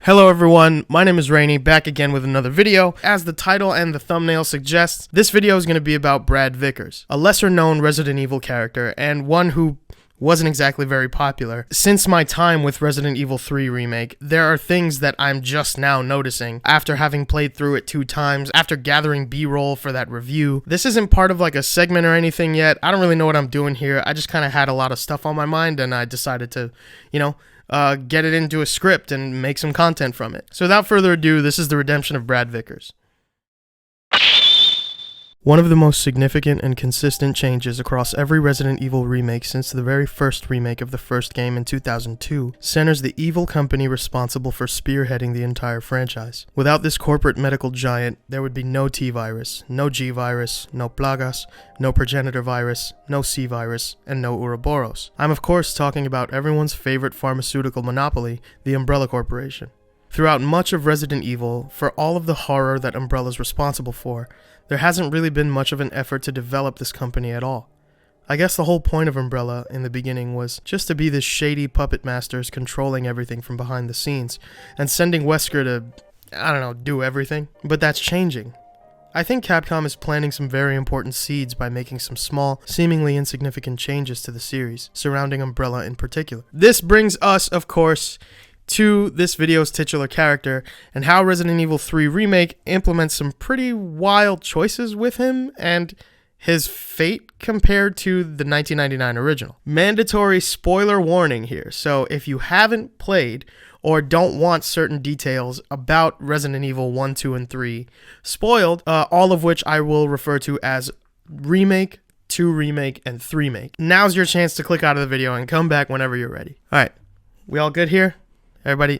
Hello everyone, my name is Rainy, back again with another video. As the title and the thumbnail suggests, this video is going to be about Brad Vickers, a lesser known Resident Evil character, and one who wasn't exactly very popular. Since my time with Resident Evil 3 Remake, there are things that I'm just now noticing after having played through it 2 times, after gathering B-roll for that review. This isn't part of like a segment or anything yet. I don't really know what I'm doing here. I just kind of had a lot of stuff on my mind and I decided to, get it into a script and make some content from it. So without further ado, this is the redemption of Brad Vickers. One of the most significant and consistent changes across every Resident Evil remake since the very first remake of the first game in 2002 centers the evil company responsible for spearheading the entire franchise. Without this corporate medical giant, there would be no T-Virus, no G-Virus, no Plagas, no Progenitor Virus, no C-Virus, and no Ouroboros. I'm of course talking about everyone's favorite pharmaceutical monopoly, the Umbrella Corporation. Throughout much of Resident Evil, for all of the horror that Umbrella's responsible for, there hasn't really been much of an effort to develop this company at all. I guess the whole point of Umbrella in the beginning was just to be the shady puppet masters controlling everything from behind the scenes, and sending Wesker to, do everything. But that's changing. I think Capcom is planting some very important seeds by making some small, seemingly insignificant changes to the series, surrounding Umbrella in particular. This brings us, of course, to this video's titular character, and how Resident Evil 3 Remake implements some pretty wild choices with him and his fate compared to the 1999 original. Mandatory spoiler warning here, so if you haven't played or don't want certain details about Resident Evil 1, 2, and 3 spoiled, all of which I will refer to as Remake, 2 Remake, and 3 Make. Now's your chance to click out of the video and come back whenever you're ready. Alright, we all good here? Everybody?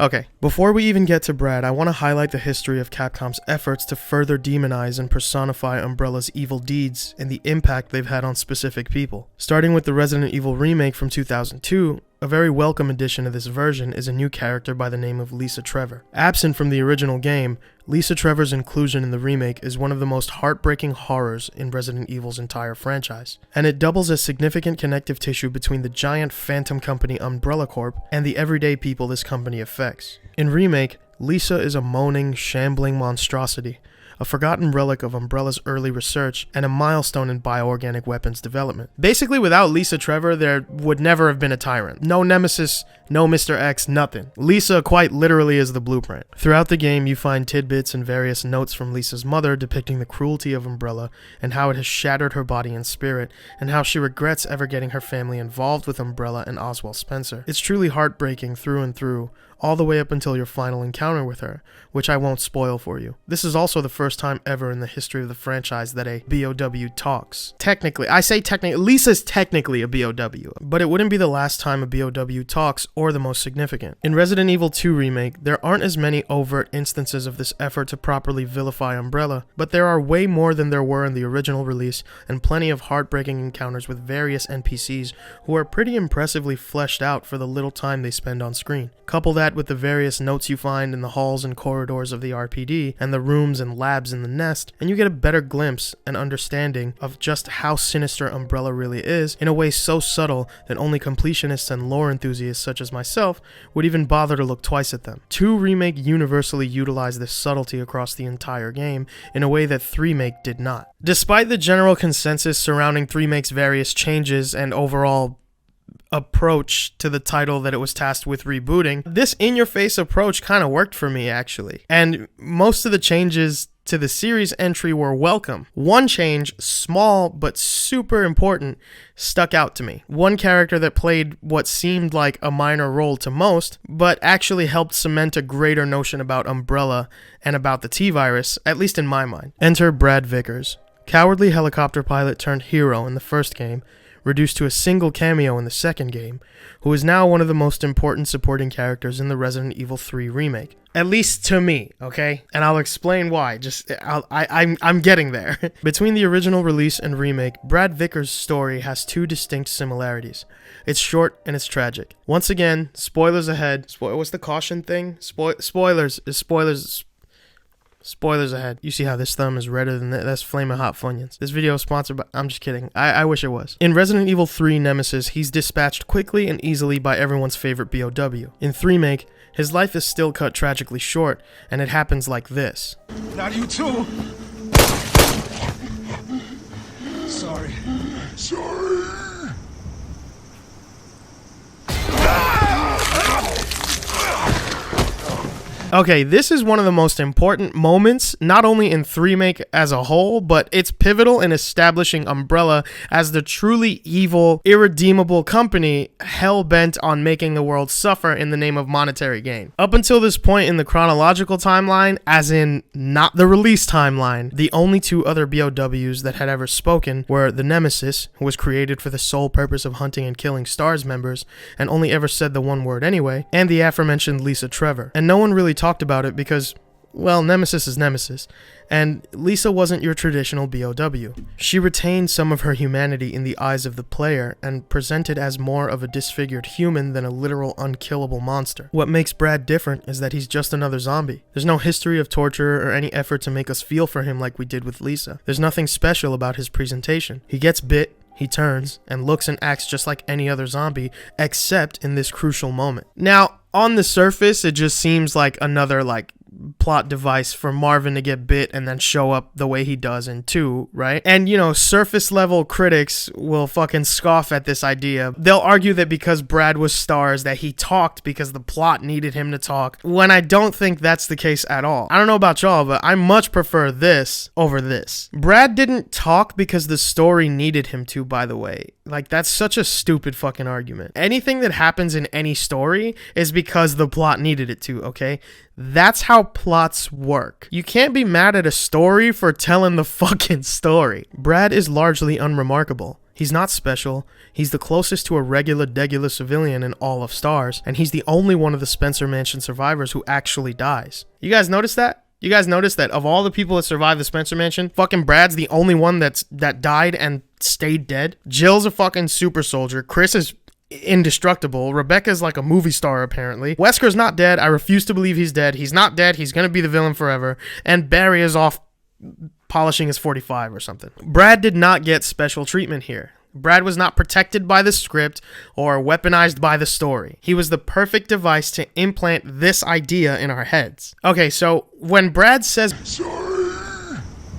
Okay, before we even get to Brad, I want to highlight the history of Capcom's efforts to further demonize and personify Umbrella's evil deeds and the impact they've had on specific people. Starting with the Resident Evil remake from 2002, a very welcome addition to this version is a new character by the name of Lisa Trevor. Absent from the original game, Lisa Trevor's inclusion in the remake is one of the most heartbreaking horrors in Resident Evil's entire franchise, and it doubles as significant connective tissue between the giant phantom company Umbrella Corp and the everyday people this company affects. In Remake, Lisa is a moaning, shambling monstrosity, a forgotten relic of Umbrella's early research, and a milestone in bioorganic weapons development. Basically, without Lisa Trevor, there would never have been a Tyrant. No Nemesis, no Mr. X, nothing. Lisa quite literally is the blueprint. Throughout the game, you find tidbits and various notes from Lisa's mother depicting the cruelty of Umbrella and how it has shattered her body and spirit, and how she regrets ever getting her family involved with Umbrella and Oswald Spencer. It's truly heartbreaking through and through, all the way up until your final encounter with her, which I won't spoil for you. This is also the first time ever in the history of the franchise that a BOW talks. Technically, Lisa's technically a BOW, but it wouldn't be the last time a BOW talks or the most significant. In Resident Evil 2 Remake, there aren't as many overt instances of this effort to properly vilify Umbrella, but there are way more than there were in the original release, and plenty of heartbreaking encounters with various NPCs who are pretty impressively fleshed out for the little time they spend on screen. Couple that with the various notes you find in the halls and corridors of the RPD, and the rooms and labs in the nest, and you get a better glimpse and understanding of just how sinister Umbrella really is, in a way so subtle that only completionists and lore enthusiasts such as myself would even bother to look twice at them. 2 Remake universally utilized this subtlety across the entire game in a way that 3 Make did not. Despite the general consensus surrounding 3 Make's various changes and overall approach to the title that it was tasked with rebooting, this in-your-face approach kind of worked for me actually, and most of the changes to the series entry were welcome. One change, small but super important, stuck out to me. One character that played what seemed like a minor role to most, but actually helped cement a greater notion about Umbrella and about the T-Virus, at least in my mind. Enter Brad Vickers, cowardly helicopter pilot turned hero in the first game, reduced to a single cameo in the second game, who is now one of the most important supporting characters in the Resident Evil 3 Remake. At least to me, okay? And I'll explain why, I'm getting there. Between the original release and remake, Brad Vickers' story has 2 distinct similarities. It's short and it's tragic. Once again, spoilers ahead. What's the caution thing? Spoilers ahead. You see how this thumb is redder than that? That's Flamin' Hot Funyuns. This video is sponsored by... I'm just kidding. I wish it was. In Resident Evil 3 Nemesis, he's dispatched quickly and easily by everyone's favorite BOW. In 3 Make, his life is still cut tragically short, and it happens like this. Not you too. Sorry. Okay, this is one of the most important moments, not only in Remake as a whole, but it's pivotal in establishing Umbrella as the truly evil, irredeemable company hell-bent on making the world suffer in the name of monetary gain. Up until this point in the chronological timeline, as in not the release timeline, the only two other BOWs that had ever spoken were the Nemesis, who was created for the sole purpose of hunting and killing STARS members, and only ever said the one word anyway, and the aforementioned Lisa Trevor. And no one really talked about it because, well, Nemesis is Nemesis, and Lisa wasn't your traditional BOW. She retained some of her humanity in the eyes of the player and presented as more of a disfigured human than a literal unkillable monster. What makes Brad different is that he's just another zombie. There's no history of torture or any effort to make us feel for him like we did with Lisa. There's nothing special about his presentation. He gets bit, he turns, and looks and acts just like any other zombie, except in this crucial moment. Now, on the surface, it just seems like another, plot device for Marvin to get bit and then show up the way he does in 2, right? And, surface level critics will fucking scoff at this idea. They'll argue that because Brad was STARS that he talked because the plot needed him to talk, when I don't think that's the case at all. I don't know about y'all, but I much prefer this over this. Brad didn't talk because the story needed him to, by the way. That's such a stupid fucking argument. Anything that happens in any story is because the plot needed it to, okay? That's how plots work. You can't be mad at a story for telling the fucking story. Brad is largely unremarkable. He's not special. He's the closest to a degular civilian in all of STARS, and he's the only one of the Spencer Mansion survivors who actually dies. You guys notice that? You guys notice that of all the people that survived the Spencer Mansion, fucking Brad's the only one that died and stayed dead? Jill's a fucking super soldier. Chris is indestructible. Rebecca's like a movie star, apparently. Wesker's not dead. I refuse to believe he's dead. He's not dead. He's gonna be the villain forever. And Barry is off polishing his 45 or something. Brad did not get special treatment here. Brad was not protected by the script or weaponized by the story. He was the perfect device to implant this idea in our heads. Okay, so when Brad says sorry,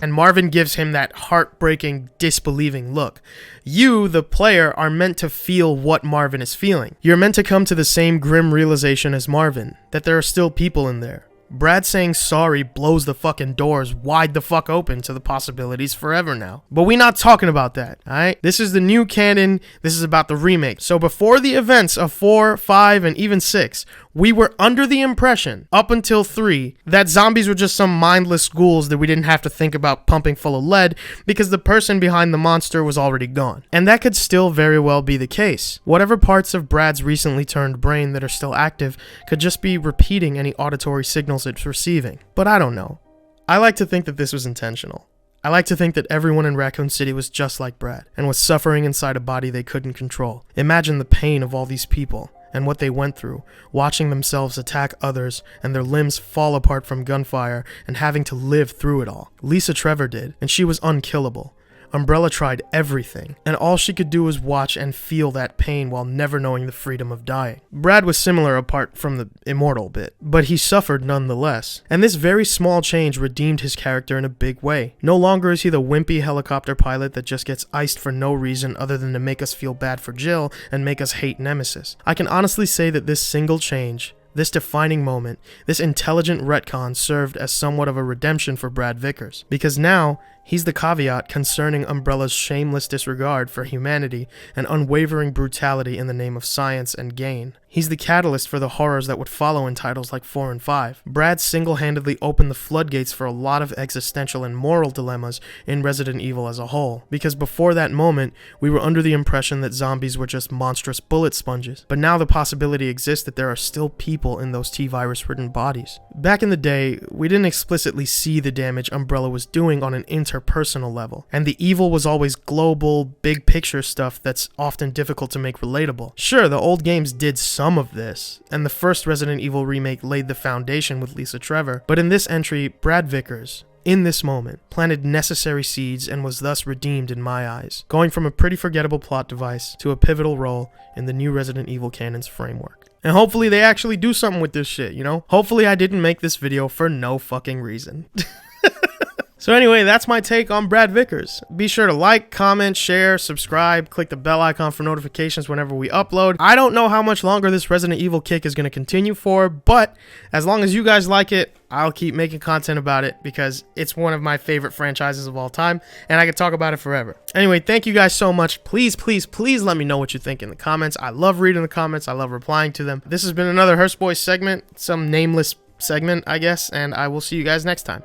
and Marvin gives him that heartbreaking, disbelieving look, you, the player, are meant to feel what Marvin is feeling. You're meant to come to the same grim realization as Marvin, that there are still people in there. Brad saying sorry blows the fucking doors wide the fuck open to the possibilities forever now. But we not talking about that, alright? This is the new canon. This is about the remake. So before the events of 4, 5, and even 6, we were under the impression, up until 3, that zombies were just some mindless ghouls that we didn't have to think about pumping full of lead because the person behind the monster was already gone. And that could still very well be the case. Whatever parts of Brad's recently turned brain that are still active could just be repeating any auditory signals it's receiving. But I don't know. I like to think that this was intentional. I like to think that everyone in Raccoon City was just like Brad and was suffering inside a body they couldn't control. Imagine the pain of all these people and what they went through, watching themselves attack others and their limbs fall apart from gunfire and having to live through it all. Lisa Trevor did, and she was unkillable. Umbrella tried everything, and all she could do was watch and feel that pain while never knowing the freedom of dying. Brad was similar apart from the immortal bit, but he suffered nonetheless. And this very small change redeemed his character in a big way. No longer is he the wimpy helicopter pilot that just gets iced for no reason other than to make us feel bad for Jill and make us hate Nemesis. I can honestly say that this single change, this defining moment, this intelligent retcon served as somewhat of a redemption for Brad Vickers, because now he's the caveat concerning Umbrella's shameless disregard for humanity and unwavering brutality in the name of science and gain. He's the catalyst for the horrors that would follow in titles like 4 and 5. Brad single-handedly opened the floodgates for a lot of existential and moral dilemmas in Resident Evil as a whole, because before that moment, we were under the impression that zombies were just monstrous bullet sponges. But now the possibility exists that there are still people in those T-virus-ridden bodies. Back in the day, we didn't explicitly see the damage Umbrella was doing on an interpersonal level, and the evil was always global, big-picture stuff that's often difficult to make relatable. Sure, the old games did some of this, and the first Resident Evil remake laid the foundation with Lisa Trevor, but in this entry, Brad Vickers, in this moment, planted necessary seeds and was thus redeemed in my eyes, going from a pretty forgettable plot device to a pivotal role in the new Resident Evil canon's framework. And hopefully they actually do something with this shit, you know? Hopefully I didn't make this video for no fucking reason. So anyway, that's my take on Brad Vickers. Be sure to like, comment, share, subscribe, click the bell icon for notifications whenever we upload. I don't know how much longer this Resident Evil kick is going to continue for, but as long as you guys like it, I'll keep making content about it because it's one of my favorite franchises of all time, and I could talk about it forever. Anyway, thank you guys so much. Please, please, please let me know what you think in the comments. I love reading the comments. I love replying to them. This has been another Hearst Boys segment, some nameless segment, I guess, and I will see you guys next time.